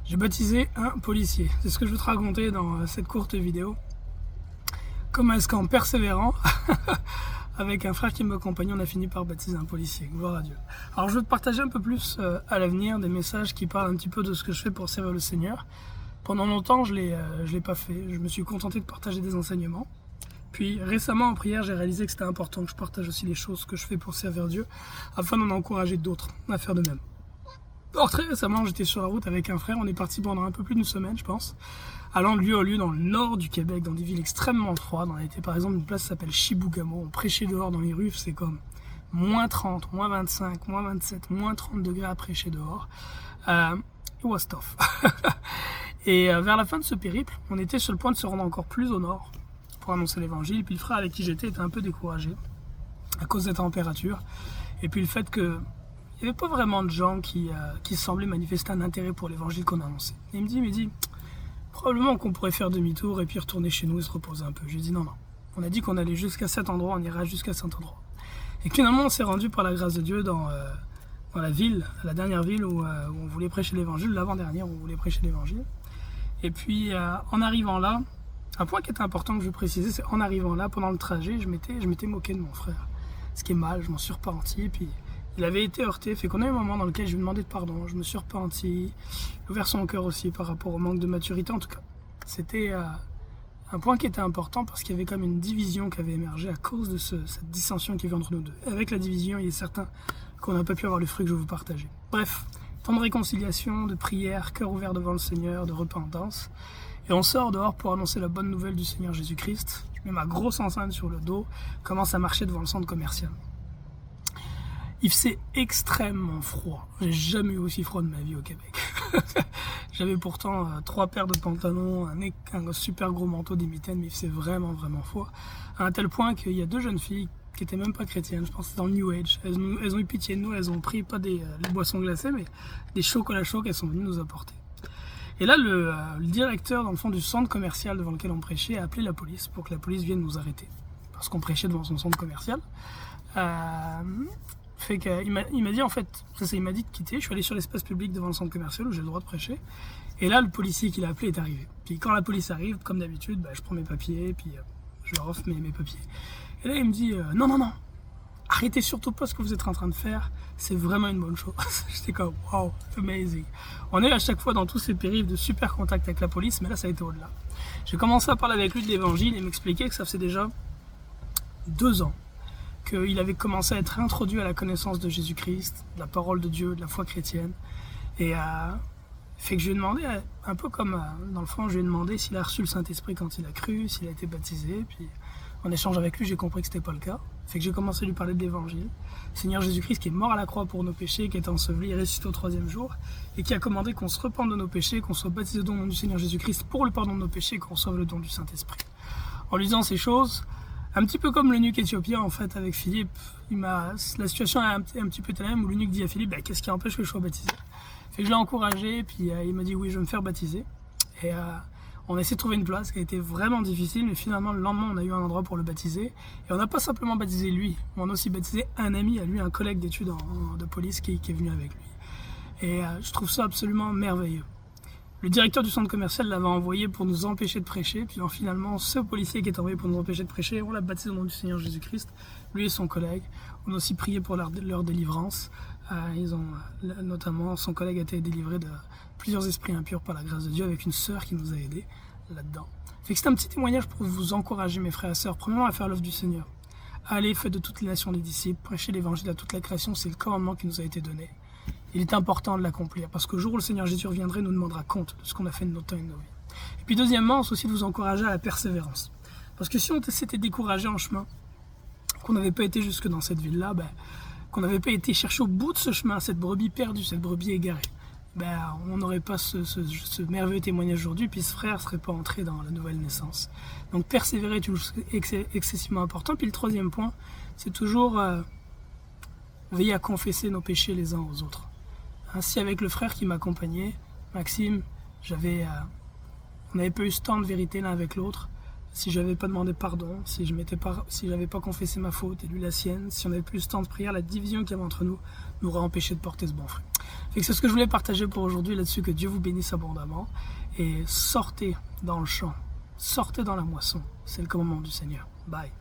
J'ai baptisé un policier. C'est ce que je vais te raconter dans cette courte vidéo. Comment est-ce qu'en persévérant, avec un frère qui m'accompagnait, on a fini par baptiser un policier. Gloire à Dieu. Alors je vais te partager un peu plus à l'avenir des messages qui parlent un petit peu de ce que je fais pour servir le Seigneur. Pendant longtemps, je l'ai pas fait. Je me suis contenté de partager des enseignements. Puis récemment en prière, j'ai réalisé que c'était important que je partage aussi les choses que je fais pour servir Dieu, afin d'en encourager d'autres à faire de même. Or, très récemment, j'étais sur la route avec un frère, on est parti pendant un peu plus d'une semaine, je pense, allant de lieu en lieu dans le nord du Québec, dans des villes extrêmement froides. On a été par exemple une place qui s'appelle Chibougamau, on prêchait dehors dans les rues, c'est comme moins 30, moins 25, moins 27, moins 30 degrés à prêcher dehors. It was tough. Et vers la fin de ce périple, on était sur le point de se rendre encore plus au nord pour annoncer l'évangile, puis le frère avec qui j'étais était un peu découragé à cause des températures, et puis le fait que il n'y avait pas vraiment de gens qui semblaient manifester un intérêt pour l'évangile qu'on annonçait. Et il me dit, probablement qu'on pourrait faire demi-tour et puis retourner chez nous et se reposer un peu. J'ai dit non. On a dit qu'on allait jusqu'à cet endroit, on ira jusqu'à cet endroit. Et finalement, on s'est rendu par la grâce de Dieu dans la ville, la dernière ville où on voulait prêcher l'évangile, l'avant-dernière où on voulait prêcher l'évangile. Et puis, en arrivant là, un point qui était important que je veux préciser, c'est en arrivant là, pendant le trajet, je m'étais moqué de mon frère. Ce qui est mal, je m'en suis repenti, puis il avait été heurté, fait qu'on a eu un moment dans lequel je lui ai demandé de pardon, je me suis repenti, j'ai ouvert son cœur aussi par rapport au manque de maturité. En tout cas, c'était un point qui était important parce qu'il y avait comme une division qui avait émergé à cause de cette dissension qui est entre nous deux. Et avec la division, il est certain qu'on n'a pas pu avoir le fruit que je vais vous partager. Bref, temps de réconciliation, de prière, cœur ouvert devant le Seigneur, de repentance. Et on sort dehors pour annoncer la bonne nouvelle du Seigneur Jésus-Christ. Je mets ma grosse enceinte sur le dos, commence à marcher devant le centre commercial. Il faisait extrêmement froid. J'ai jamais eu aussi froid de ma vie au Québec. J'avais pourtant 3 paires de pantalons, un super gros manteau, des mitaines, mais il faisait vraiment froid. À un tel point qu'il y a 2 jeunes filles qui étaient même pas chrétiennes, je pense que c'était dans le New Age. Elles ont eu pitié de nous, elles ont pris pas les boissons glacées, mais des chocolats chauds qu'elles sont venues nous apporter. Et là, le directeur, dans le fond, du centre commercial devant lequel on prêchait, a appelé la police pour que la police vienne nous arrêter. Parce qu'on prêchait devant son centre commercial. Fait qu'il m'a dit, en fait, il m'a dit de quitter. Je suis allé sur l'espace public devant le centre commercial où j'ai le droit de prêcher. Et là, le policier qui l'a appelé est arrivé. Puis quand la police arrive, comme d'habitude, je prends mes papiers, puis je leur offre mes papiers. Et là, il me dit, non, arrêtez surtout pas ce que vous êtes en train de faire. C'est vraiment une bonne chose. J'étais comme, wow, amazing. On est à chaque fois dans tous ces périphes de super contact avec la police, mais là, ça a été au-delà. J'ai commencé à parler avec lui de l'évangile et m'expliquer que ça faisait déjà 2 ans qu'il avait commencé à être introduit à la connaissance de Jésus-Christ, de la parole de Dieu, de la foi chrétienne. Et fait que je lui ai demandé, un peu comme dans le fond, je lui ai demandé s'il a reçu le Saint-Esprit quand il a cru, s'il a été baptisé. Puis en échange avec lui, j'ai compris que c'était pas le cas. Fait que j'ai commencé à lui parler de l'évangile. Seigneur Jésus-Christ qui est mort à la croix pour nos péchés, qui est enseveli et ressuscité au 3e jour, et qui a commandé qu'on se repente de nos péchés, qu'on soit baptisé au nom du Seigneur Jésus-Christ pour le pardon de nos péchés, et qu'on reçoive le don du Saint-Esprit. En lui disant ces choses, un petit peu comme l'eunuque éthiopien en fait avec Philippe, la situation est un petit peu la même où l'eunuque dit à Philippe, qu'est-ce qui empêche que je sois baptisé? Fait que je l'ai encouragé, puis il m'a dit oui, je vais me faire baptiser. Et on a essayé de trouver une place qui a été vraiment difficile, mais finalement le lendemain on a eu un endroit pour le baptiser. Et on n'a pas simplement baptisé lui, on a aussi baptisé un ami à lui, un collègue d'études de police qui est venu avec lui. Et je trouve ça absolument merveilleux. Le directeur du centre commercial l'avait envoyé pour nous empêcher de prêcher, puis finalement, ce policier qui est envoyé pour nous empêcher de prêcher, on l'a baptisé au nom du Seigneur Jésus-Christ, lui et son collègue. On a aussi prié pour leur délivrance. Notamment, son collègue a été délivré de plusieurs esprits impurs par la grâce de Dieu, avec une sœur qui nous a aidés là-dedans. Fait que c'est un petit témoignage pour vous encourager, mes frères et sœurs, premièrement à faire l'œuvre du Seigneur. Allez, faites de toutes les nations des disciples, prêchez l'évangile à toute la création, c'est le commandement qui nous a été donné. Il est important de l'accomplir, parce qu'au jour où le Seigneur Jésus reviendrait, nous demandera compte de ce qu'on a fait de notre temps et de nos vies. Et puis deuxièmement, c'est aussi de vous encourager à la persévérance. Parce que si on s'était découragé en chemin, qu'on n'avait pas été jusque dans cette ville-là, qu'on n'avait pas été chercher au bout de ce chemin, cette brebis perdue, cette brebis égarée, on n'aurait pas ce merveilleux témoignage aujourd'hui, puis ce frère ne serait pas entré dans la nouvelle naissance. Donc persévérer est toujours excessivement important. Puis le 3e point, c'est toujours veiller à confesser nos péchés les uns aux autres. Ainsi, avec le frère qui m'accompagnait, Maxime, on n'avait pas eu ce temps de vérité l'un avec l'autre. Si je n'avais pas demandé pardon, si je n'avais pas confessé ma faute et lui la sienne, si on n'avait plus ce temps de prière, la division qu'il y avait entre nous nous aurait empêché de porter ce bon fruit. Fait que c'est ce que je voulais partager pour aujourd'hui là-dessus, que Dieu vous bénisse abondamment. Et sortez dans le champ, sortez dans la moisson. C'est le commandement du Seigneur. Bye.